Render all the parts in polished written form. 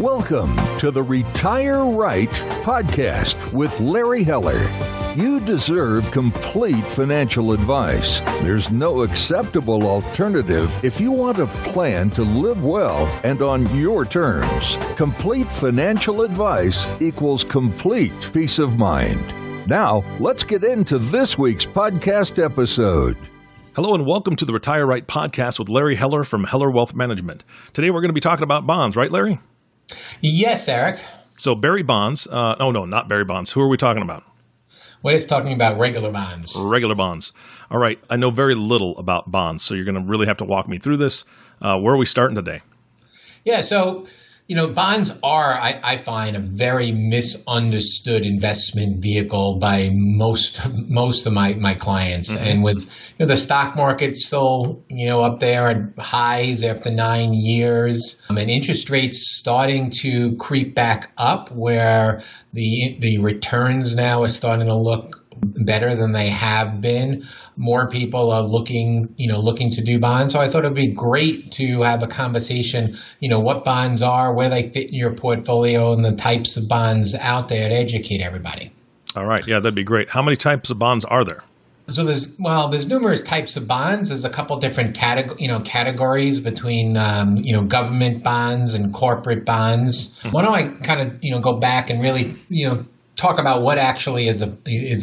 Welcome to the Retire Right podcast with Larry Heller. You deserve complete financial advice. There's no acceptable alternative if you want a plan to live well and on your terms. Complete financial advice equals complete peace of mind. Now, let's get into this week's podcast episode. Hello and welcome to the Retire Right podcast with Larry Heller from Heller Wealth Management. Today we're going to be talking about bonds, right, Larry? Yes, Eric. So Barry bonds. Not Barry bonds. Who are we talking about? What is talking about regular bonds? Regular bonds. All right. I know very little about bonds, so you're going to really have to walk me through this. Where are we starting today? Yeah, so, bonds are, I find, a very misunderstood investment vehicle by most of my clients. Mm-hmm. And with the stock market still, up there at highs after 9 years, and interest rates starting to creep back up where the returns now are starting to look better than they have been. More people are looking to do bonds. So I thought it'd be great to have a conversation, what bonds are, where they fit in your portfolio, and the types of bonds out there to educate everybody. All right. Yeah, that'd be great. How many types of bonds are there? So there's numerous types of bonds. There's a couple different categories between government bonds and corporate bonds. Mm-hmm. Why don't I kind of go back and really talk about what actually is a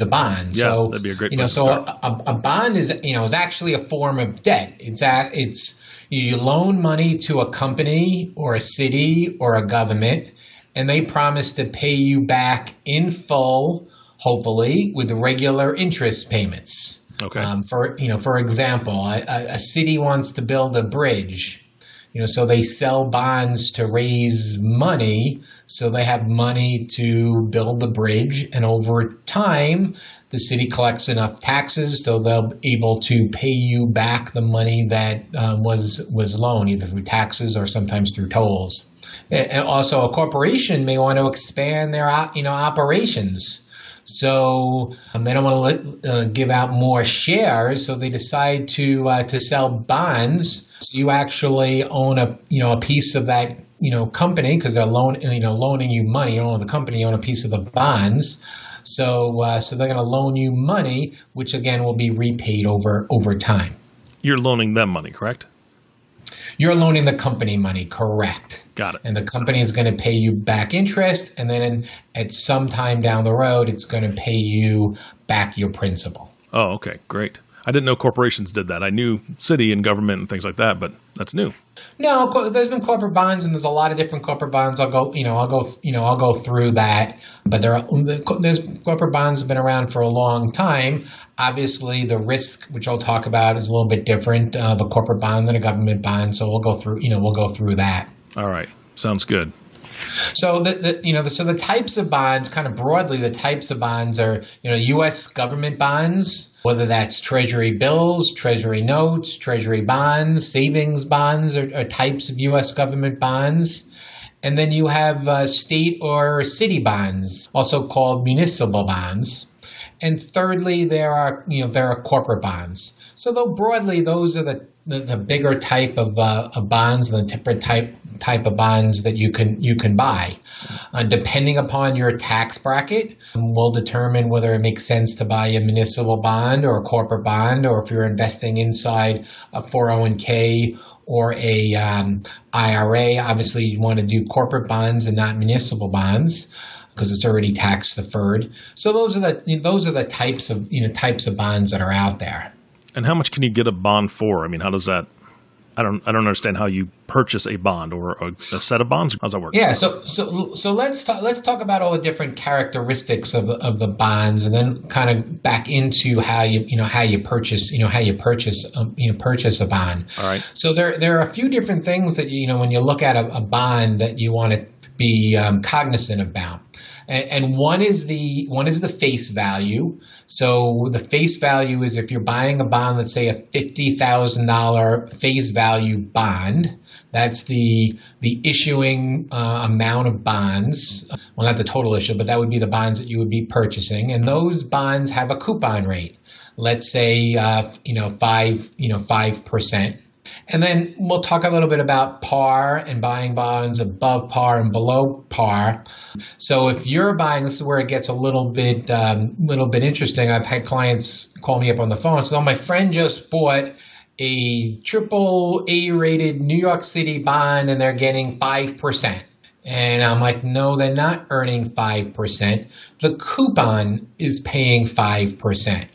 bond? Yeah, so, that'd be a great place to start. A bond is actually a form of debt. It's you loan money to a company or a city or a government, and they promise to pay you back in full, hopefully, with regular interest payments. Okay. For example, a city wants to build a bridge. So they sell bonds to raise money, so they have money to build the bridge, and over time, the city collects enough taxes so they'll be able to pay you back the money that was loaned, either through taxes or sometimes through tolls. And also, a corporation may want to expand their operations. So they don't want to give out more shares, so they decide to sell bonds. So you actually own a piece of that company because they're loaning you money. You don't own the company; you own a piece of the bonds. So they're going to loan you money, which again will be repaid over time. You're loaning them money, correct? You're loaning the company money, correct? Got it. And the company is going to pay you back interest, and then at some time down the road, it's going to pay you back your principal. Oh, okay, great. I didn't know corporations did that. I knew city and government and things like that, but that's new. No, there's been corporate bonds, and there's a lot of different corporate bonds. I'll go through that. But there's corporate bonds have been around for a long time. Obviously, the risk, which I'll talk about, is a little bit different of a corporate bond than a government bond. So we'll go through that. All right, sounds good. So the types of bonds, kind of broadly, the types of bonds are U.S. government bonds, whether that's Treasury bills, Treasury notes, Treasury bonds, savings bonds are types of U.S. government bonds. And then you have state or city bonds, also called municipal bonds. And thirdly, there are corporate bonds. So though broadly, those are the bigger type of bonds, the different type of bonds that you can buy. Depending upon your tax bracket, will determine whether it makes sense to buy a municipal bond or a corporate bond, or if you're investing inside a 401k or a IRA. Obviously, you want to do corporate bonds and not municipal bonds, because it's already tax deferred. So those are the types of bonds that are out there. And how much can you get a bond for? I mean, how does that? I don't understand how you purchase a bond or a set of bonds. How's that work? Yeah. So let's talk about all the different characteristics of the bonds, and then kind of back into how you purchase a bond. All right. So there are a few different things that when you look at a bond that you want to be cognizant about. And one is the face value. So the face value is if you're buying a bond, let's say a $50,000 face value bond, that's the issuing amount of bonds. Well, not the total issue, but that would be the bonds that you would be purchasing. And those bonds have a coupon rate. Let's say 5%. And then we'll talk a little bit about par and buying bonds above par and below par. So if you're buying, this is where it gets a little bit interesting. I've had clients call me up on the phone and say, "Oh, my friend just bought a triple A rated New York City bond and they're getting 5%. And I'm like, no, they're not earning 5%. The coupon is paying 5%.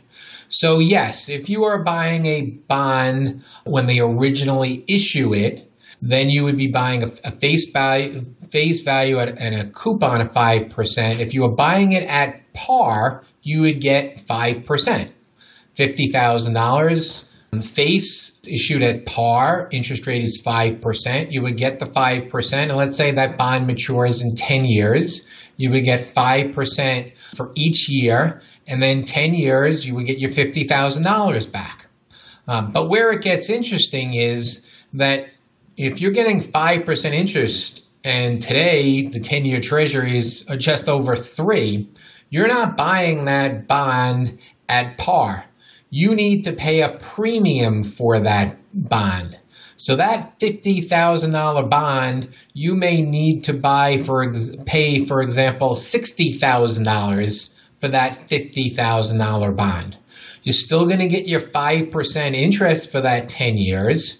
So yes, if you are buying a bond when they originally issue it, then you would be buying a face value and a coupon of 5%. If you were buying it at par, you would get 5%. $50,000 face issued at par, interest rate is 5%. You would get the 5%. And let's say that bond matures in 10 years. You would get 5% for each year. And then 10 years, you would get your $50,000 back. But where it gets interesting is that if you're getting 5% interest and today the 10-year treasuries are just over 3, you're not buying that bond at par. You need to pay a premium for that bond. So that $50,000 bond, you may need to pay, for example, $60,000 for that $50,000 bond. You're still going to get your 5% interest for that 10 years.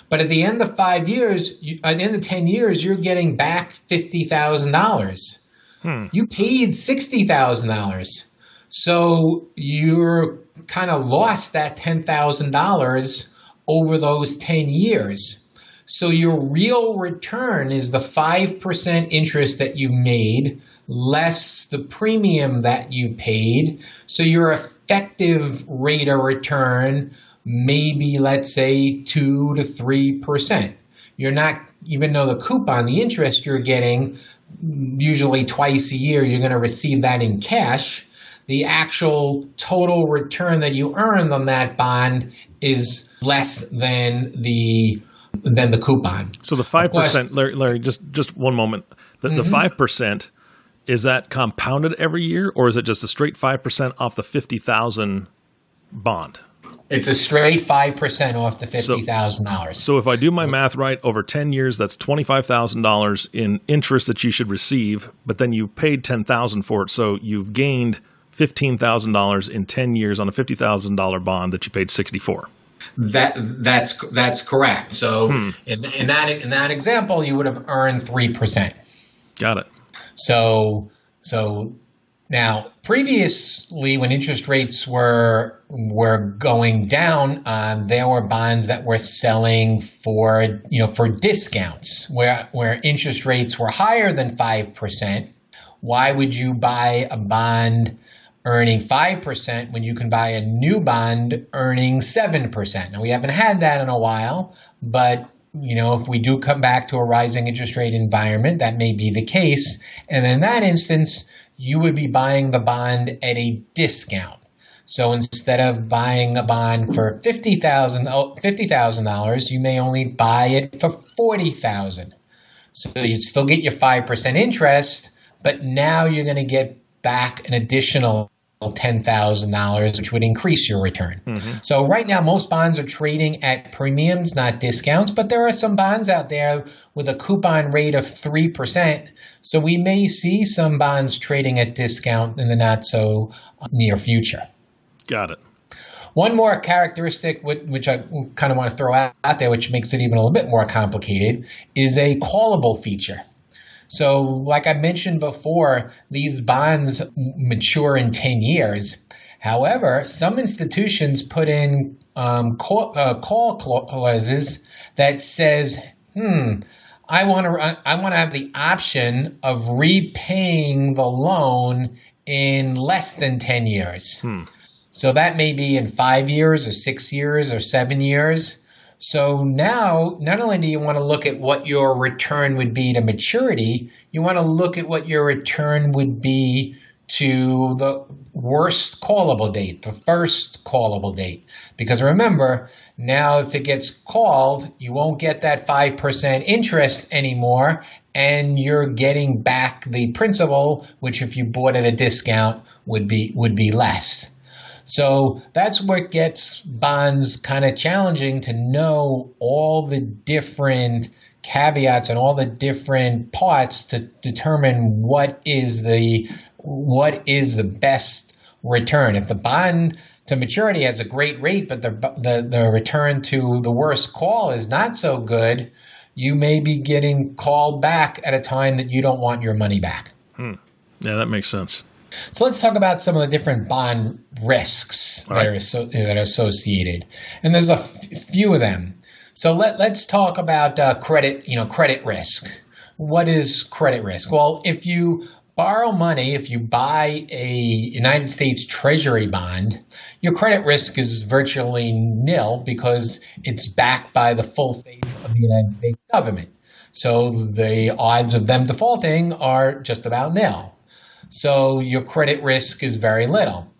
But at the end of 5 years, at the end of 10 years, you're getting back $50,000. You paid $60,000. So you're kind of lost that $10,000 over those 10 years. So your real return is the 5% interest that you made less the premium that you paid. So your effective rate of return may be, let's say, 2 to 3%. You're not, even though the coupon, the interest you're getting, usually twice a year, you're going to receive that in cash. The actual total return that you earned on that bond is less than the coupon. So the 5%, Larry, just one moment. The 5%, is that compounded every year, or is it just a straight 5% off the $50,000 bond? It's a straight 5% off the $50,000. So if I do my math right, over 10 years, that's $25,000 in interest that you should receive, but then you paid $10,000 for it, so you've gained $15,000 in 10 years on a $50,000 bond that you paid $60,000 for. That's correct. So in that example, you would have earned 3%. Got it. So now previously, when interest rates were going down, there were bonds that were selling for discounts where interest rates were higher than 5%. Why would you buy a bond earning 5% when you can buy a new bond earning 7%? Now, we haven't had that in a while, but if we do come back to a rising interest rate environment, that may be the case. And in that instance, you would be buying the bond at a discount. So instead of buying a bond for $50,000, you may only buy it for $40,000. So you'd still get your 5% interest, but now you're going to get back an additional $10,000, which would increase your return. So right now, most bonds are trading at premiums, not discounts, but there are some bonds out there with a coupon rate of 3%. So we may see some bonds trading at discount in the not so near future. Got it. One more characteristic, which I kind of want to throw out there, which makes it even a little bit more complicated, is a callable feature. So like I mentioned before, these bonds mature in 10 years. However, some institutions put in call clauses that says, I want to have the option of repaying the loan in less than 10 years. So that may be in 5 years or 6 years or 7 years. So now, not only do you want to look at what your return would be to maturity, you want to look at what your return would be to the worst callable date, the first callable date. Because remember, now if it gets called, you won't get that 5% interest anymore, and you're getting back the principal, which if you bought at a discount would be less. So that's what gets bonds kind of challenging, to know all the different caveats and all the different parts to determine what is the best return. If the bond to maturity has a great rate, but the return to the worst call is not so good, you may be getting called back at a time that you don't want your money back. Yeah, that makes sense. So let's talk about some of the different bond risks that are associated, and there's a few of them. So let's talk about credit risk. What is credit risk? Well, if you borrow money, if you buy a United States Treasury bond, your credit risk is virtually nil because it's backed by the full faith of the United States government. So the odds of them defaulting are just about nil. So your credit risk is very little.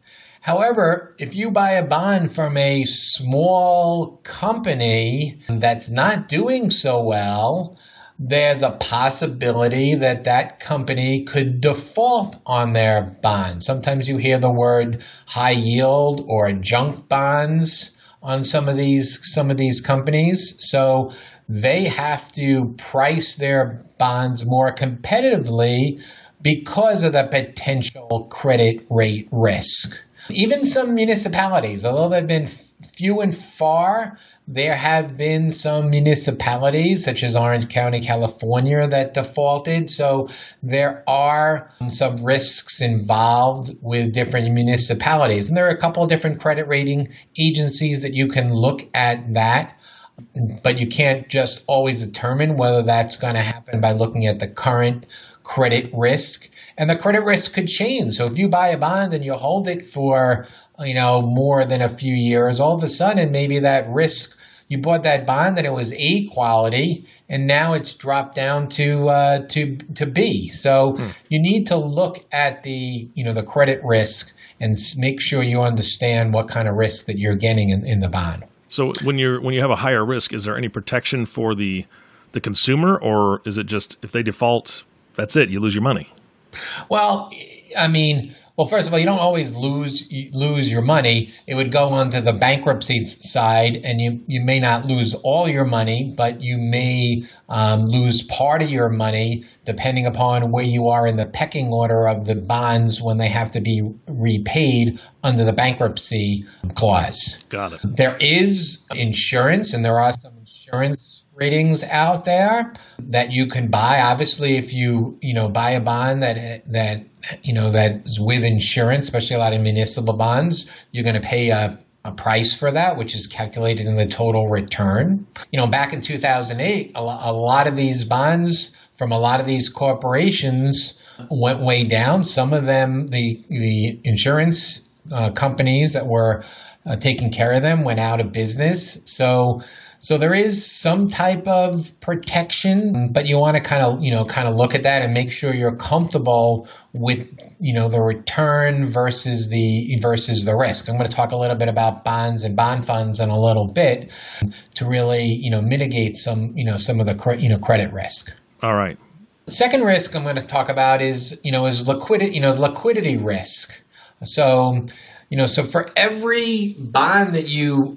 However, if you buy a bond from a small company that's not doing so well, there's a possibility that that company could default on their bond. Sometimes you hear the word high yield or junk bonds on some of these companies. So they have to price their bonds more competitively because of the potential credit rate risk. Even some municipalities, although they've been few and far, there have been some municipalities, such as Orange County, California, that defaulted. So there are some risks involved with different municipalities. And there are a couple of different credit rating agencies that you can look at that. But you can't just always determine whether that's going to happen by looking at the current credit risk. And the credit risk could change. So if you buy a bond and you hold it for, more than a few years, all of a sudden maybe that risk, you bought that bond and it was A quality, and now it's dropped down to B. So you need to look at the credit risk and make sure you understand what kind of risk that you're getting in the bond. So when you have a higher risk, is there any protection for the consumer, or is it just if they default, that's it, you lose your money? Well, first of all, you don't always lose your money. It would go onto the bankruptcy side, and you may not lose all your money, but you may lose part of your money depending upon where you are in the pecking order of the bonds when they have to be repaid under the bankruptcy clause. Got it. There is insurance, and there are some insurance ratings out there that you can buy. Obviously, if you buy a bond that is with insurance, especially a lot of municipal bonds, you're going to pay a price for that, which is calculated in the total return. Back in 2008, a lot of these bonds from a lot of these corporations went way down. Some of them, the insurance companies that were taking care of them went out of business. So there is some type of protection, but you want to kind of look at that and make sure you're comfortable with the return versus the risk. I'm going to talk a little bit about bonds and bond funds in a little bit to really mitigate some of the credit risk. All right. The second risk I'm going to talk about is liquidity risk. So for every bond that you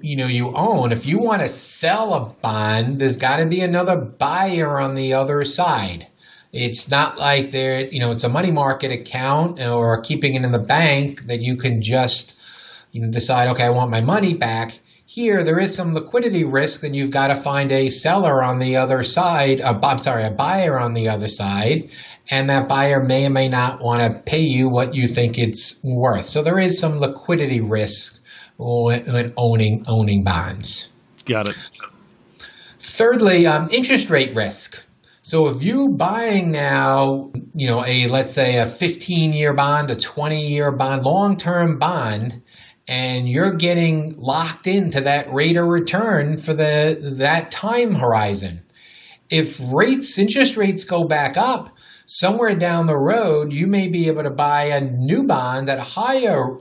own, if you want to sell a bond, there's got to be another buyer on the other side. It's not like it's a money market account or keeping it in the bank that you can just decide, okay, I want my money back. Here, there is some liquidity risk that you've got to find a seller on the other side, a buyer on the other side, and that buyer may or may not want to pay you what you think it's worth. So there is some liquidity risk when owning bonds. Got it. Thirdly, interest rate risk. So if you buying now, let's say a 15-year bond, a 20-year bond, long-term bond, and you're getting locked into that rate of return for that time horizon. If interest rates go back up, somewhere down the road, you may be able to buy a new bond at higher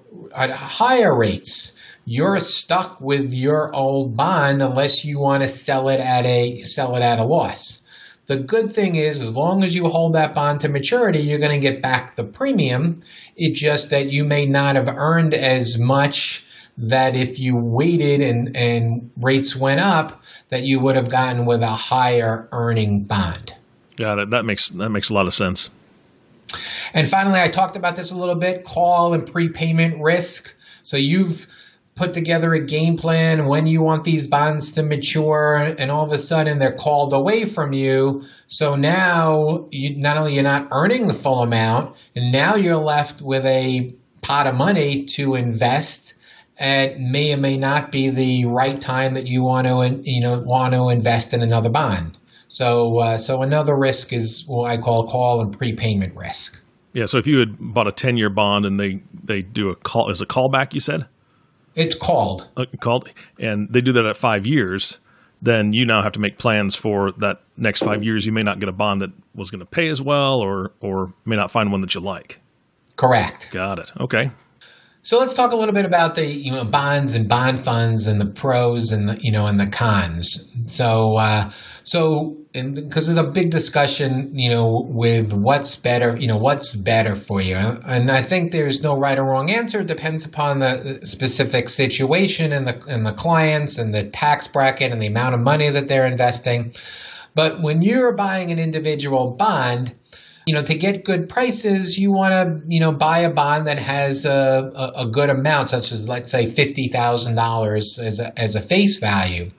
rates. You're stuck with your old bond unless you want to sell it at a loss. The good thing is, as long as you hold that bond to maturity, you're going to get back the premium. It's just that you may not have earned as much that if you waited and rates went up, that you would have gotten with a higher earning bond. Got it. That makes a lot of sense. And finally, I talked about this a little bit, call and prepayment risk. So you've put together a game plan when you want these bonds to mature, and all of a sudden they're called away from you. So now not only you're not earning the full amount, and now you're left with a pot of money to invest. It may or may not be the right time that you want to invest in another bond. So another risk is what I call and prepayment risk. Yeah. So if you had bought a 10-year bond and they do a call, is a callback, you said? It's called, and they do that at 5 years, then you now have to make plans for that next 5 years. You may not get a bond that was going to pay as well, or may not find one that you like. Correct. Got it. Okay. So let's talk a little bit about the bonds and bond funds and the pros and the cons. Because there's a big discussion with what's better for you, and I think there's no right or wrong answer. It depends upon the specific situation and the clients and the tax bracket and the amount of money that they're investing. But when you're buying an individual bond, to get good prices, you want to, buy a bond that has a good amount, such as, let's say, $50,000 as a face value.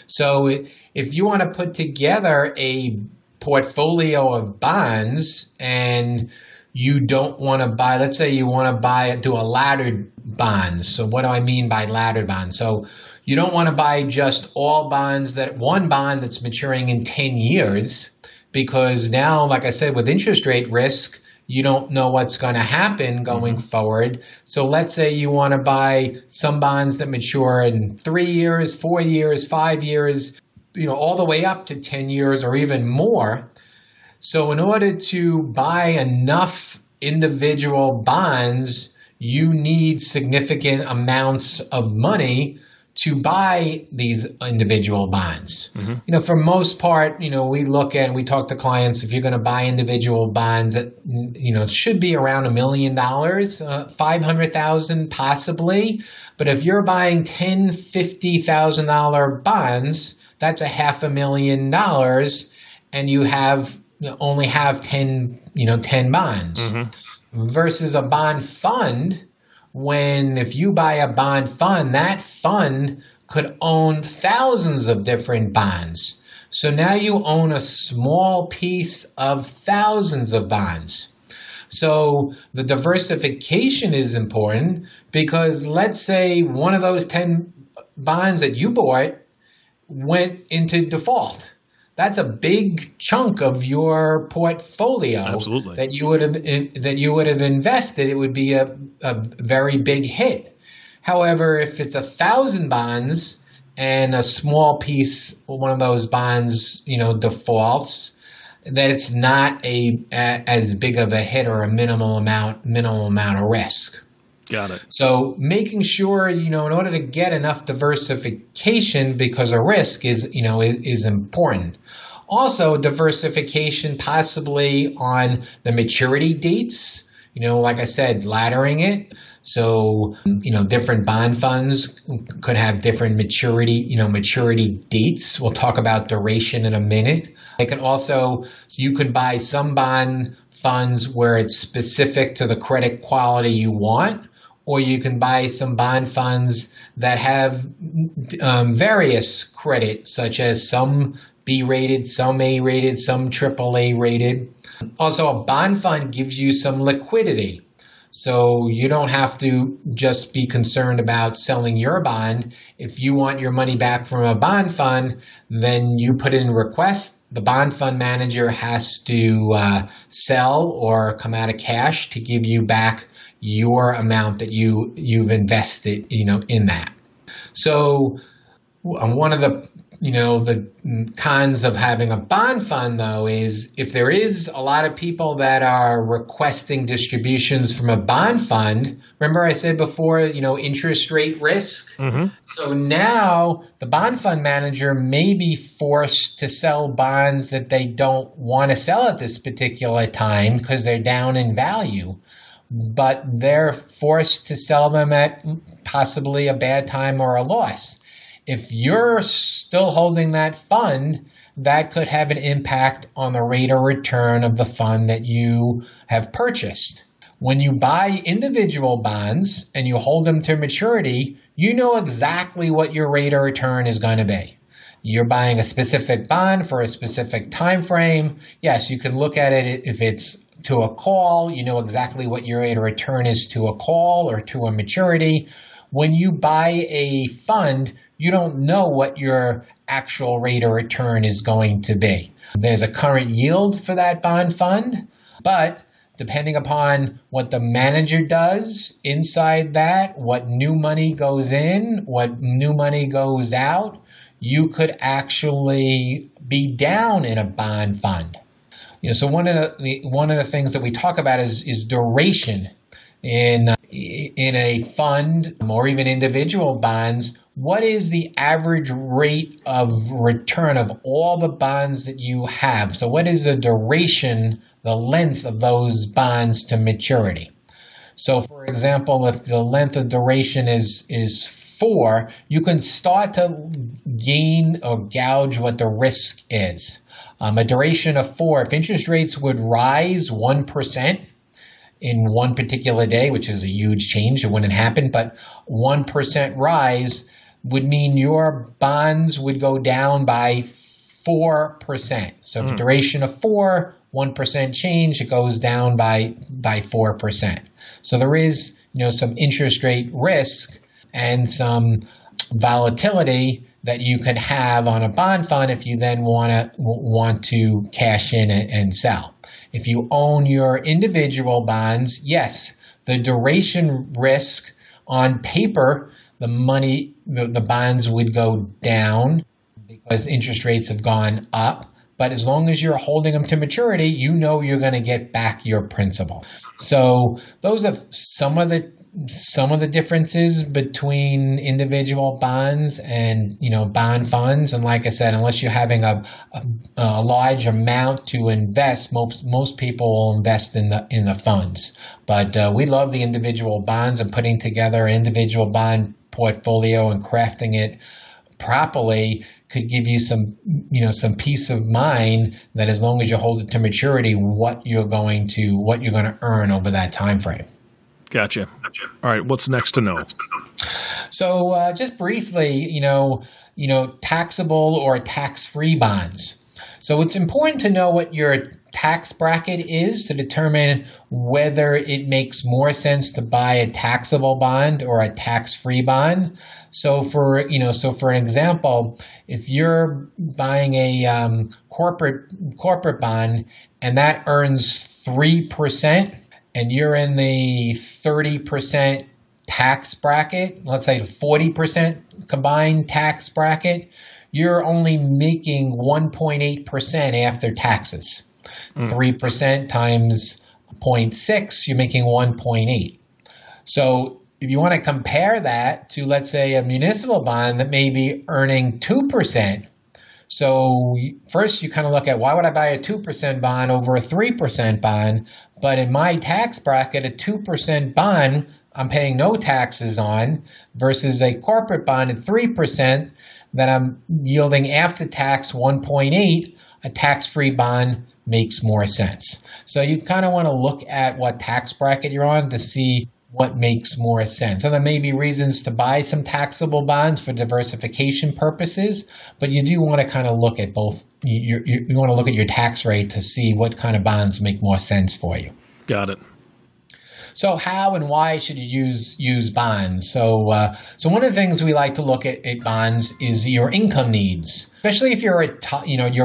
So if you want to put together a portfolio of bonds and you don't want to buy, let's say you want to do a laddered bonds. So what do I mean by laddered bonds? So you don't want to buy just all bonds, one bond that's maturing in 10 years. Because now, like I said, with interest rate risk, you don't know what's going to happen going forward. So let's say you want to buy some bonds that mature in 3 years, 4 years, 5 years, all the way up to 10 years or even more. So in order to buy enough individual bonds, you need significant amounts of money to buy these individual bonds. For most part, we we talk to clients, if you're going to buy individual bonds, it should be around $1 million, 500,000 possibly. But if you're buying $50,000 bonds, that's $500,000, and you only have 10 bonds versus a bond fund. If you buy a bond fund, that fund could own thousands of different bonds. So now you own a small piece of thousands of bonds. So the diversification is important, because let's say one of those 10 bonds that you bought went into default. That's a big chunk of your portfolio. Absolutely. that you would have invested. It would be a very big hit. However, if it's 1,000 bonds and a small piece, one of those bonds, defaults, that it's not as big of a hit or a minimal amount of risk. Got it. So making sure, in order to get enough diversification, because of risk is important. Also, diversification possibly on the maturity dates, like I said, laddering it. So, different bond funds could have different maturity dates. We'll talk about duration in a minute. So you could buy some bond funds where it's specific to the credit quality you want, or you can buy some bond funds that have various credit, such as some B-rated, some A-rated, some AAA rated. Also, a bond fund gives you some liquidity. So you don't have to just be concerned about selling your bond. If you want your money back from a bond fund, then you put in a request. The bond fund manager has to sell or come out of cash to give you back your amount that you've invested, in that. So one of the the cons of having a bond fund, though, is if there is a lot of people that are requesting distributions from a bond fund, remember I said before, interest rate risk? Mm-hmm. So now the bond fund manager may be forced to sell bonds that they don't want to sell at this particular time because they're down in value, but they're forced to sell them at possibly a bad time or a loss. If you're still holding that fund, that could have an impact on the rate of return of the fund that you have purchased. When you buy individual bonds and you hold them to maturity, you know exactly what your rate of return is going to be. You're buying a specific bond for a specific time frame. Yes, you can look at it if it's to a call. You know exactly what your rate of return is to a call or to a maturity. When you buy a fund, you don't know what your actual rate of return is going to be. There's a current yield for that bond fund, but depending upon what the manager does inside that, what new money goes in, what new money goes out, you could actually be down in a bond fund. So one of the things that we talk about is duration in a fund or even individual bonds. What is the average rate of return of all the bonds that you have? So what is the duration, the length of those bonds to maturity? So for example, if the length of duration is 4, you can start to gain or gauge what the risk is. A duration of 4, if interest rates would rise 1%, in one particular day, which is a huge change, it wouldn't happen, but 1% rise would mean your bonds would go down by 4%. So if duration of 4, 1% change, it goes down by 4%. So there is some interest rate risk and some volatility that you could have on a bond fund if you then want to cash in and sell. If you own your individual bonds, yes, the duration risk on paper, the bonds would go down because interest rates have gone up. But as long as you're holding them to maturity, you know you're going to get back your principal. So those are some of the differences between individual bonds and bond funds. And like I said, unless you're having a large amount to invest, most people will invest in the funds. But we love the individual bonds, and putting together an individual bond portfolio and crafting it properly could give you some peace of mind that as long as you hold it to maturity, what you're going to earn over that time frame. Gotcha. All right, what's next to know? So just briefly, taxable or tax-free bonds. So it's important to know what your tax bracket is to determine whether it makes more sense to buy a taxable bond or a tax-free bond. So for an example, if you're buying a corporate bond and that earns 3%, and you're in the 30% tax bracket, let's say 40% combined tax bracket, you're only making 1.8% after taxes. 3% times 0.6, you're making 1.8. So if you want to compare that to, let's say, a municipal bond that may be earning 2%, so first you kind of look at, why would I buy a 2% bond over a 3% bond? But in my tax bracket, a 2% bond I'm paying no taxes on versus a corporate bond at 3% that I'm yielding after tax 1.8, a tax-free bond makes more sense. So you kind of want to look at what tax bracket you're on to see what makes more sense. And there may be reasons to buy some taxable bonds for diversification purposes, but you do want to kind of look at both. You want to look at your tax rate to see what kind of bonds make more sense for you. Got it. So how and why should you use bonds? So one of the things we like to look at bonds is your income needs, especially if you're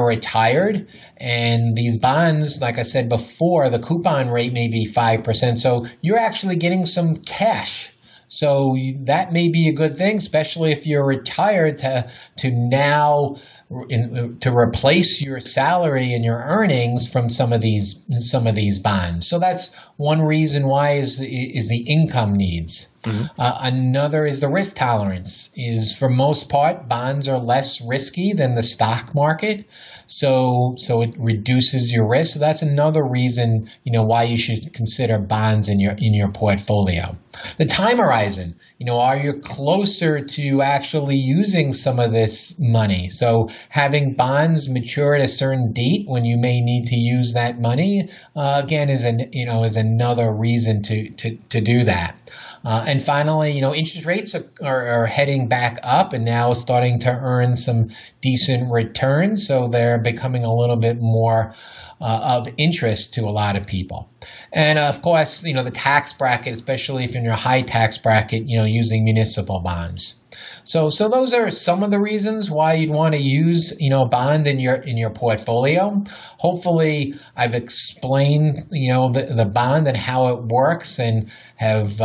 retired, and these bonds, like I said before, the coupon rate may be 5%. So you're actually getting some cash. So that may be a good thing, especially if you're retired to now to replace your salary and your earnings from some of these bonds. So that's one reason why is the income needs. Mm-hmm. Another is the risk tolerance. Is for most part, bonds are less risky than the stock market, so it reduces your risk. So that's another reason, why you should consider bonds in your portfolio. The time horizon, are you closer to actually using some of this money? So having bonds mature at a certain date when you may need to use that money, again, is another reason to do that. And finally, interest rates are heading back up and now starting to earn some decent returns. So they're becoming a little bit more of interest to a lot of people. And of course, the tax bracket, especially if you're in your high tax bracket, using municipal bonds. So those are some of the reasons why you'd want to use, a bond in your portfolio. Hopefully, I've explained, the bond and how it works, and have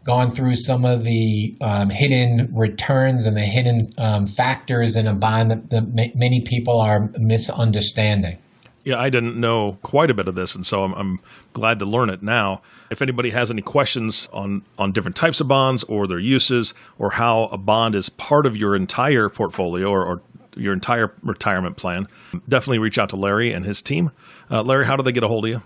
gone through some of the hidden returns and the hidden factors in a bond that many people are misunderstanding. Yeah, I didn't know quite a bit of this, and so I'm glad to learn it now. If anybody has any questions on different types of bonds or their uses, or how a bond is part of your entire portfolio or your entire retirement plan, definitely reach out to Larry and his team. Larry, how do they get a hold of you?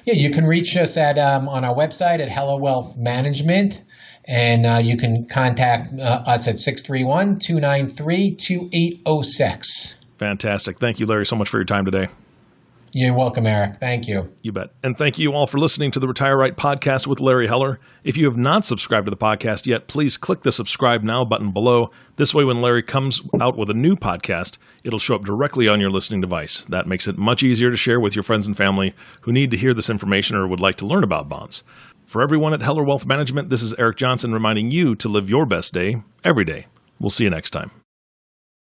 Yeah, you can reach us at on our website at Hello Wealth Management, and you can contact us at 631-293-2806. Fantastic. Thank you, Larry, so much for your time today. You're welcome, Eric. Thank you. You bet. And thank you all for listening to the Retire Right podcast with Larry Heller. If you have not subscribed to the podcast yet, please click the subscribe now button below. This way, when Larry comes out with a new podcast, it'll show up directly on your listening device. That makes it much easier to share with your friends and family who need to hear this information or would like to learn about bonds. For everyone at Heller Wealth Management, this is Eric Johnson reminding you to live your best day every day. We'll see you next time.